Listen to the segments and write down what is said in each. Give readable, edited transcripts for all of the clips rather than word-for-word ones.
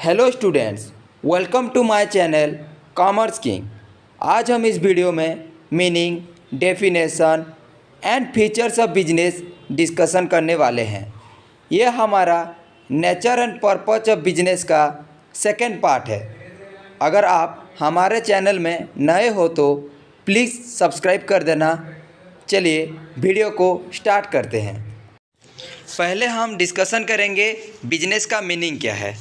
Hello students, welcome to my channel commerce king. आज हम इस वीडियो में meaning, definition and features of business डिस्कशन करने वाले हैं। यह हमारा nature and purpose of business का सेकेंड पार्ट है। अगर आप हमारे चैनल में नए हो तो प्लीज़ सब्सक्राइब कर देना। चलिए वीडियो को स्टार्ट करते हैं। पहले हम डिस्कशन करेंगे बिजनेस का मीनिंग क्या है।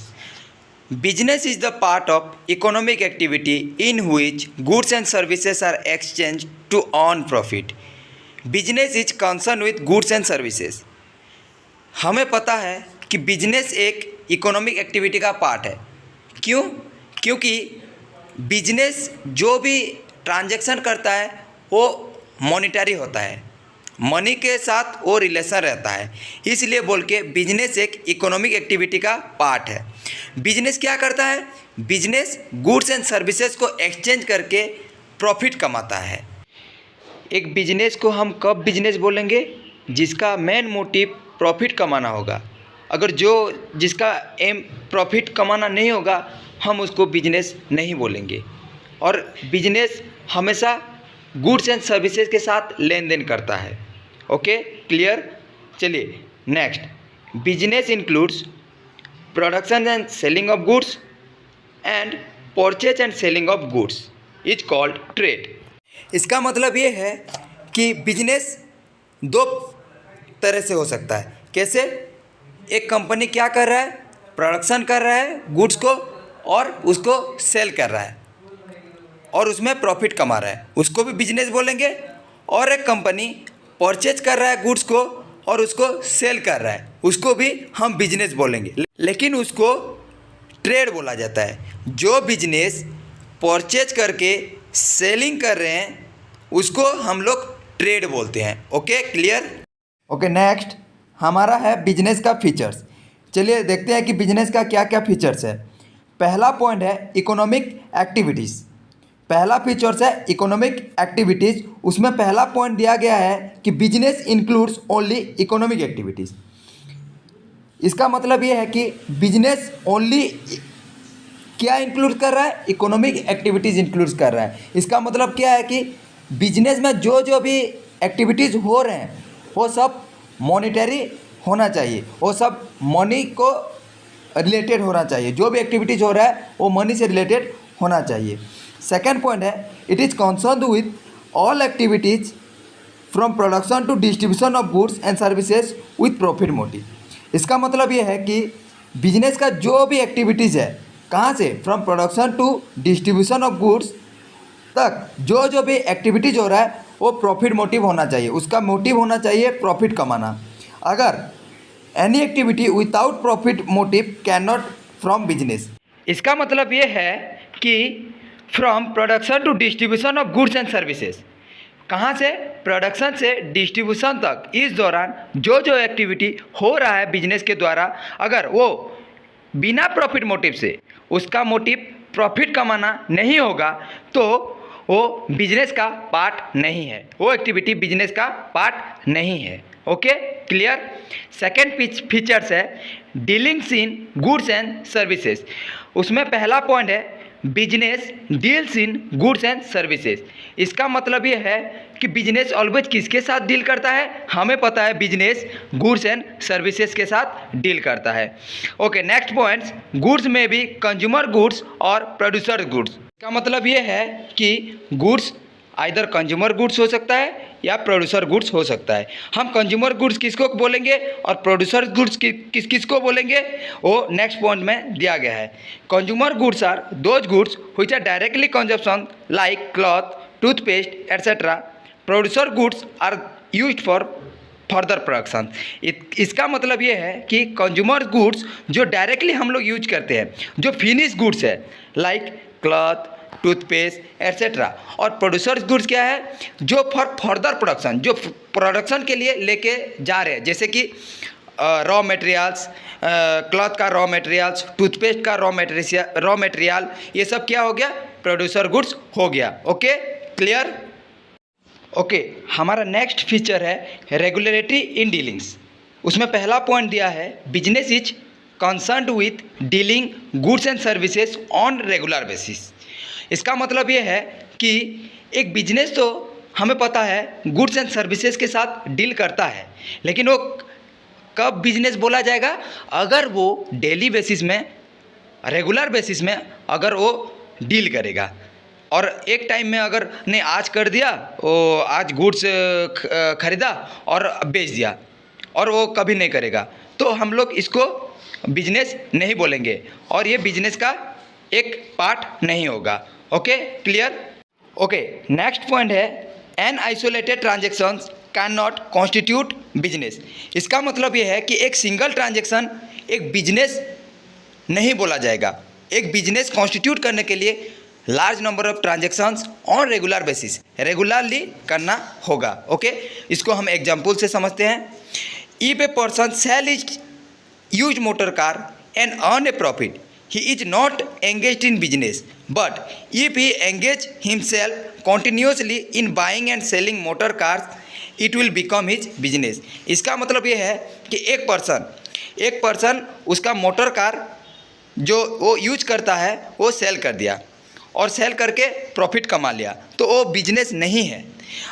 Business is the part of economic activity in which goods and services are exchanged to earn profit. Business is concerned with goods and services. हमें पता है कि बिजनेस एक इकोनॉमिक एक्टिविटी का पार्ट है। क्यों? क्योंकि बिजनेस जो भी ट्रांजैक्शन करता है वो मॉनिटरी होता है, मनी के साथ वो रिलेशन रहता है, इसलिए बोल के बिजनेस एक इकोनॉमिक एक्टिविटी का पार्ट है। बिजनेस क्या करता है? बिजनेस गुड्स एंड सर्विसेज को एक्सचेंज करके प्रॉफिट कमाता है। एक बिजनेस को हम कब बिजनेस बोलेंगे? जिसका मेन मोटिव प्रॉफिट कमाना होगा। अगर जिसका एम प्रॉफिट कमाना नहीं होगा, हम उसको बिजनेस नहीं बोलेंगे। और बिजनेस हमेशा गुड्स एंड सर्विसेज के साथ लेन देन करता है। Okay, clear? चलिए next, business includes production and selling of goods and purchase and selling of goods is called trade. इसका मतलब ये है कि बिजनेस दो तरह से हो सकता है। कैसे? एक कंपनी क्या कर रहा है? प्रोडक्शन कर रहा है गुड्स को और उसको सेल कर रहा है और उसमें प्रॉफिट कमा रहा है, उसको भी बिजनेस बोलेंगे। और एक कंपनी परचेज कर रहा है गुड्स को और उसको सेल कर रहा है, उसको भी हम बिजनेस बोलेंगे, लेकिन उसको ट्रेड बोला जाता है। जो बिजनेस परचेज करके सेलिंग कर रहे हैं उसको हम लोग ट्रेड बोलते हैं। Okay, clear? ओके, नेक्स्ट हमारा है बिजनेस का फीचर्स। चलिए देखते हैं कि बिजनेस का क्या क्या फीचर्स है। पहला पॉइंट है इकोनॉमिक एक्टिविटीज़। पहला फीचर्स है इकोनॉमिक एक्टिविटीज़। उसमें पहला पॉइंट दिया गया है कि business includes only economic activities. इसका मतलब ये है कि बिजनेस ओनली क्या इंक्लूड कर रहा है? इकोनॉमिक एक्टिविटीज़ इंक्लूड कर रहा है। इसका मतलब क्या है कि बिजनेस में जो भी एक्टिविटीज़ हो रहे हैं वो सब मॉनिटरी होना चाहिए, वो सब मनी को रिलेटेड होना चाहिए। जो भी एक्टिविटीज़ हो रहा है वो मनी से रिलेटेड होना चाहिए। सेकेंड पॉइंट है it is concerned with all activities from production to distribution of goods and services with profit motive. इसका मतलब ये है कि बिजनेस का जो भी एक्टिविटीज़ है, कहाँ से? From production to distribution of goods तक जो भी एक्टिविटीज़ हो रहा है वो प्रॉफिट मोटिव होना चाहिए। उसका मोटिव होना चाहिए प्रॉफिट कमाना। अगर any activity without profit motive can not from business. इसका मतलब ये है कि from production to distribution of goods and services, कहाँ से? प्रोडक्शन से डिस्ट्रीब्यूशन तक, इस दौरान जो एक्टिविटी हो रहा है बिजनेस के द्वारा, अगर वो बिना प्रॉफिट मोटिव से, उसका मोटिव प्रॉफिट कमाना नहीं होगा तो वो बिजनेस का पार्ट नहीं है, वो एक्टिविटी बिजनेस का पार्ट नहीं है। Okay, clear? सेकेंड फीचर्स है dealings in goods and services. उसमें पहला पॉइंट है business deals in goods and services. इसका मतलब ये है कि बिजनेस ऑलवेज किसके साथ डील करता है? हमें पता है बिजनेस गुड्स एंड सर्विसेज के साथ डील करता है। ओके, नेक्स्ट पॉइंट्स, गुड्स में भी कंज्यूमर गुड्स और प्रोड्यूसर गुड्स। इसका मतलब ये है कि गुड्स आइदर कंज्यूमर गुड्स हो सकता है या प्रोड्यूसर गुड्स हो सकता है। हम कंज्यूमर गुड्स किसको बोलेंगे और प्रोड्यूसर गुड्स किसको बोलेंगे, वो नेक्स्ट पॉइंट में दिया गया है। Consumer goods are those goods which are directly consumption like cloth, toothpaste etcetera. Producer goods are used for further production. इसका मतलब ये है कि कंज्यूमर गुड्स जो डायरेक्टली हम लोग यूज करते हैं, जो फिनिश गुड्स है लाइक क्लॉथ, टूथपेस्ट एटसेट्रा। और प्रोड्यूसर्स गुड्स क्या है? जो फॉर फर्दर प्रोडक्शन, जो प्रोडक्शन के लिए लेके जा रहे हैं, जैसे कि रॉ मटेरियल्स, क्लॉथ का रॉ मटेरियल्स, टूथपेस्ट का रॉ मटेरियल, ये सब क्या हो गया? प्रोड्यूसर गुड्स हो गया। Okay, clear? ओके, हमारा नेक्स्ट फीचर है रेगुलरिटी इन डीलिंग्स। उसमें पहला पॉइंट दिया है business is concerned with dealing goods and services on regular basis. इसका मतलब ये है कि एक बिजनेस तो हमें पता है गुड्स एंड सर्विसेज के साथ डील करता है, लेकिन वो कब बिजनेस बोला जाएगा? अगर वो डेली बेसिस में, रेगुलर बेसिस में अगर वो डील करेगा। और एक टाइम में अगर ने आज कर दिया, वो आज गुड्स खरीदा और बेच दिया, और वो कभी नहीं करेगा, तो हम लोग इसको बिजनेस नहीं बोलेंगे और ये बिजनेस का एक पार्ट नहीं होगा। Okay, clear? Okay, next point है an isolated transactions can not constitute business. इसका मतलब ये है कि एक सिंगल ट्रांजेक्शन एक बिजनेस नहीं बोला जाएगा। एक बिजनेस कॉन्स्टिट्यूट करने के लिए large number of transactions on regular basis, regularly करना होगा। ओके, इसको हम एग्जाम्पल से समझते हैं। If a person sell is use motor car and earn a profit, he is not engaged in business, but if he engage himself continuously in buying and selling motor cars, it will become his business। इसका मतलब ये है कि एक person उसका motor car जो वो use करता है वो सेल कर दिया और सेल करके प्रॉफिट कमा लिया, तो वो बिजनेस नहीं है।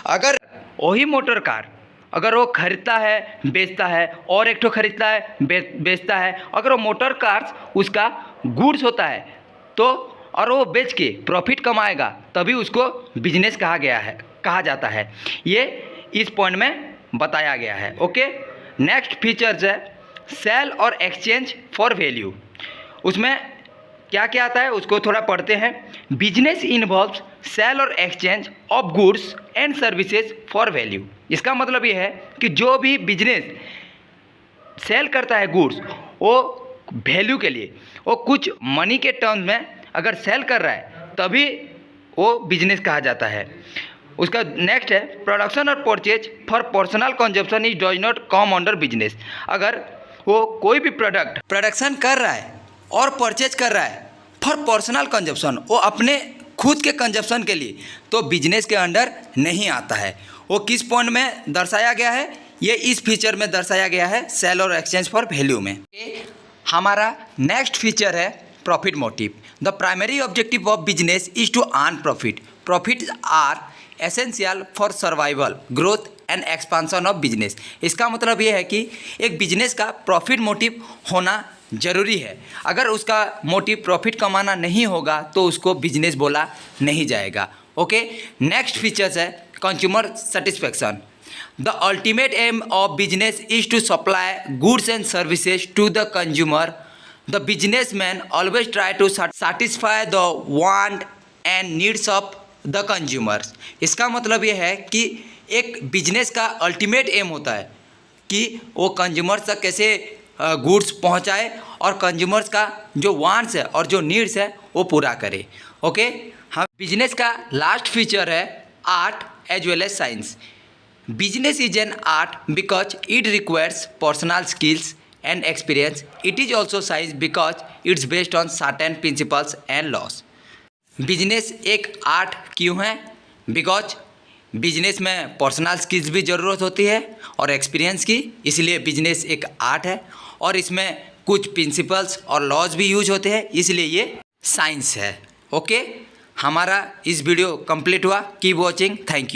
अगर वही मोटर कार अगर वो खरीदता है, बेचता है, और एक ठो खरीदता है, बेचता है, अगर वो मोटर कार्स उसका गुड्स होता है तो, और वो बेच के प्रॉफिट कमाएगा, तभी उसको बिजनेस कहा जाता है। ये इस पॉइंट में बताया गया है। ओके, नेक्स्ट फीचर्स है सेल और एक्सचेंज फॉर वैल्यू। उसमें क्या क्या आता है उसको थोड़ा पढ़ते हैं। बिजनेस इन्वॉल्व्स सेल और exchange of goods and services for value. इसका मतलब ये है कि जो भी बिजनेस सेल करता है गुड्स, वो वैल्यू के लिए, वो कुछ मनी के टर्म्स में अगर सेल कर रहा है तभी वो बिजनेस कहा जाता है। उसका नेक्स्ट है प्रोडक्शन और purchase for personal consumption is does not come under business. अगर वो कोई भी प्रोडक्शन कर रहा है और परचेज कर रहा है फॉर पर्सनल कंजप्शन, वो अपने खुद के कंजप्शन के लिए, तो बिजनेस के अंडर नहीं आता है। वो किस पॉइंट में दर्शाया गया है? ये इस फीचर में दर्शाया गया है सेल और एक्सचेंज फॉर वैल्यू में। हमारा नेक्स्ट फीचर है profit motive. The primary objective of business is to earn profit. Profit are essential for survival, growth and expansion of business. इसका मतलब ये है कि एक बिजनेस का प्रॉफिट मोटिव होना जरूरी है। अगर उसका मोटिव प्रॉफिट कमाना नहीं होगा तो उसको बिजनेस बोला नहीं जाएगा। ओके, नेक्स्ट फीचर्स है consumer satisfaction. The ultimate aim of business is to supply goods and services to the consumer. The businessman always try to satisfy the want and needs of the consumers. इसका मतलब ये है कि एक business का ultimate aim होता है कि वो कंज्यूमर्स तक कैसे गुड्स पहुंचाए और कंज्यूमर्स का जो वांट्स है और जो नीड्स है वो पूरा करे। ओके, हम बिजनेस का लास्ट फीचर है art as well as science. Business is an art because it requires personal skills and experience. It is also science because it's based on certain principles and laws. Business एक art क्यों है? Because business में personal skills भी ज़रूरत होती है और experience की, इसलिए बिजनेस एक आर्ट है। और इसमें कुछ प्रिंसिपल्स और लॉज भी यूज होते हैं, इसलिए ये साइंस है। ओके, हमारा इस वीडियो कंप्लीट हुआ। Keep watching, thank you.